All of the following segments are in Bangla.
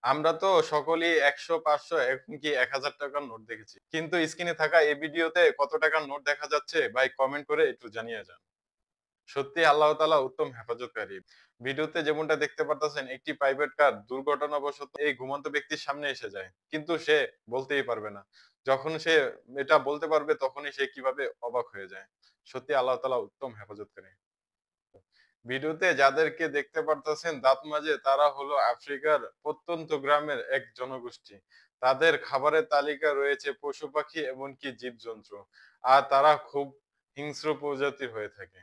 আমরা তো সকলেই ১০০, ৫০০ এমনকি ৳১,০০০ নোট দেখেছি। কিন্তু স্ক্রিনে থাকা এই ভিডিওতে কত টাকার নোট দেখা যাচ্ছে ভাই কমেন্ট করে একটু জানিয়ে যান। সত্যি আল্লাহ তাআলা উত্তম হেফাজতকারী। ভিডিওতে যেমনটা দেখতে পারতেছেন একটি প্রাইভেট কার দুর্ঘটনাবশত এই ঘুমন্ত ব্যক্তির সামনে এসে যায়। কিন্তু সে বলতেই পারবে না। যখন সে এটা বলতে পারবে তখনই সে কিভাবে অবাক হয়ে যায়। সত্যি আল্লাহ তাআলা উত্তম হেফাজতকারী। ভিডিওতে যাদেরকে দেখতে পারতেছেন দাঁত মাজে তারা হলো আফ্রিকার প্রত্যন্ত গ্রামের এক জনগোষ্ঠী। তাদের খাবারের তালিকায় রয়েছে পশু-পাখি এমনকি জীবজন্তু। আর তারা খুব হিংস্র প্রজাতির হয়ে থাকে।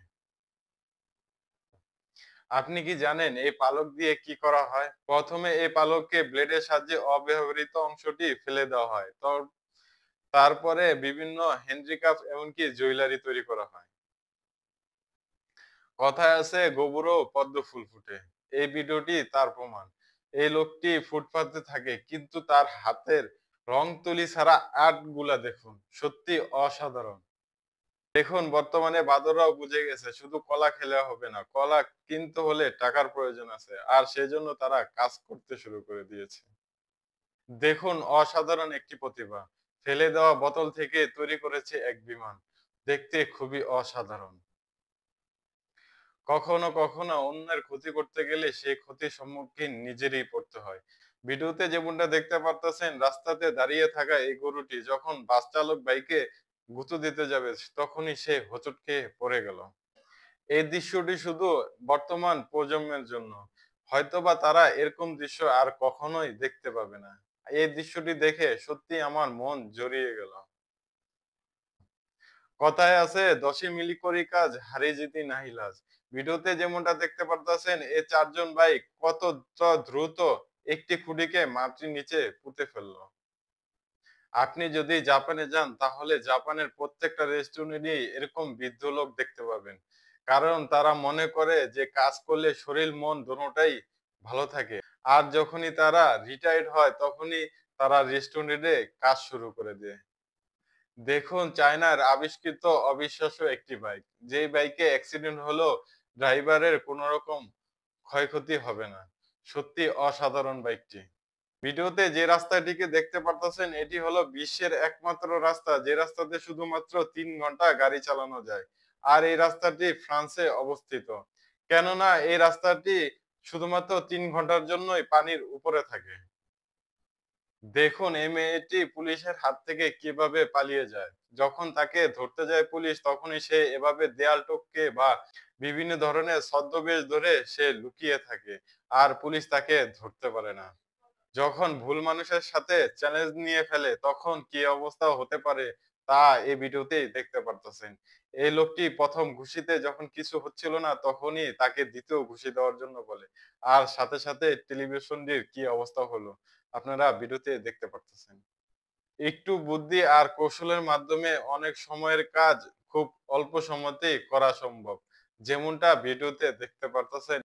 আপনি কি জানেন এই পালক দিয়ে কি করা হয়? প্রথমে এই পালককে ব্লেডের সাহায্যে অব্যবহৃত অংশটি ফেলে দেওয়া হয়। তারপরে বিভিন্ন হ্যান্ডিক্রাফট এমনকি জুয়েলারি তৈরি করা হয়। কথায় আছে গোবরেও পদ্ম ফুল ফুটে। এই ভিডিওটি তার প্রমাণ। এই লোকটি ফুটপাতে থাকে কিন্তু তার হাতের রং তুলি ছাড়া আর্ট গুলা দেখুন। সত্যি অসাধারণ। দেখুন বর্তমানে বাঁদররাও বুঝে গেছে শুধু কলা খেলে হবে না। কলা কিনতে হলে টাকার প্রয়োজন আছে। আর সেজন্য তারা কাজ করতে শুরু করে দিয়েছে। দেখুন অসাধারণ একটি প্রতিভা। ফেলে দেওয়া বোতল থেকে তৈরি করেছে এক বিমান। দেখতে খুবই অসাধারণ। কখনো অন্যের ক্ষতি করতে গেলে সেই ক্ষতির সম্মুখীন নিজেরই পড়তে হয়। ভিডিওতে যেমনটা দেখতে পারতেছেন রাস্তাতে দাঁড়িয়ে থাকা এই গরুটি যখন বাস চালক বাইকে গুঁতো দিতে যাবে তখনই সে হোঁচট খেয়ে পড়ে গেল। এই দৃশ্যটি শুধু বর্তমান প্রজন্মের জন্য। হয়তোবা তারা এরকম দৃশ্য আর কখনোই দেখতে পাবে না। এই দৃশ্যটি দেখে সত্যি আমার মন জড়িয়ে গেল। কথায় আছে দশে মিলি করি কাজ হারে জিতি নাহি লাজ। ভিডিওতে যেমনটা দেখতে পারতাছেন এই ৪ জন ভাই কতটা দ্রুত একটি খুঁটিকে মাটির নিচে পুঁতে ফেললো। আপনি যদি জাপানে যান তাহলে জাপানের প্রত্যেকটা রেস্টুরেন্টেই এরকম বৃদ্ধ লোক দেখতে পাবেন। কারণ তারা মনে করে যে কাজ করলে শরীর মন দোনোটাই ভালো থাকে। আর যখনই তারা রিটায়ার্ড হয় তখনই তারা রেস্টুরেন্টে কাজ শুরু করে দেয়। দেখুন চায়নার আবিষ্কৃত অবিশ্বাস্য একটি বাইক। যেই বাইকে অ্যাক্সিডেন্ট হলেও ড্রাইভারের কোন রকম ক্ষয়ক্ষতি হবে না। সত্যি অসাধারণ বাইকটি। ভিডিওতে যে রাস্তাটিকে দেখতে পারতেছেন এটি হলো বিশ্বের একমাত্র রাস্তা যে রাস্তাতে শুধুমাত্র ৩ ঘন্টা গাড়ি চালানো যায়। আর এই রাস্তাটি ফ্রান্সে অবস্থিত। কেননা এই রাস্তাটি শুধুমাত্র ৩ ঘন্টার জন্যই পানির উপরে থাকে। দেখুন এই মেয়েটি পুলিশের হাত থেকে কিভাবে পালিয়ে যায়। যখন তাকে ধরতে যায় পুলিশ তখনই সে এভাবে দেয়াল টপকে বা বিভিন্ন ধরনের ছদ্মবেশ ধরে সে লুকিয়ে থাকে। আর পুলিশ তাকে ধরতে পারে না। যখন ভুল মানুষের সাথে চ্যালেঞ্জ নিয়ে ফেলে তখন কি অবস্থা হতে পারে তা এই ভিডিওতেই দেখতে পারতেছেন। এই লোকটি ১ম ঘুষিতে যখন কিছু হচ্ছিল না তখনই তাকে ২য় ঘুষি দেওয়ার জন্য বলে। আর সাথে টেলিভিশনটির কি অবস্থা হলো আপনারা ভিডিওতে দেখতে পারতেছেন। একটু বুদ্ধি আর কৌশলের মাধ্যমে অনেক সময়ের কাজ খুব অল্প সময়তেই করা সম্ভব। যেমনটা ভিডিওতে দেখতে পারতেছেন।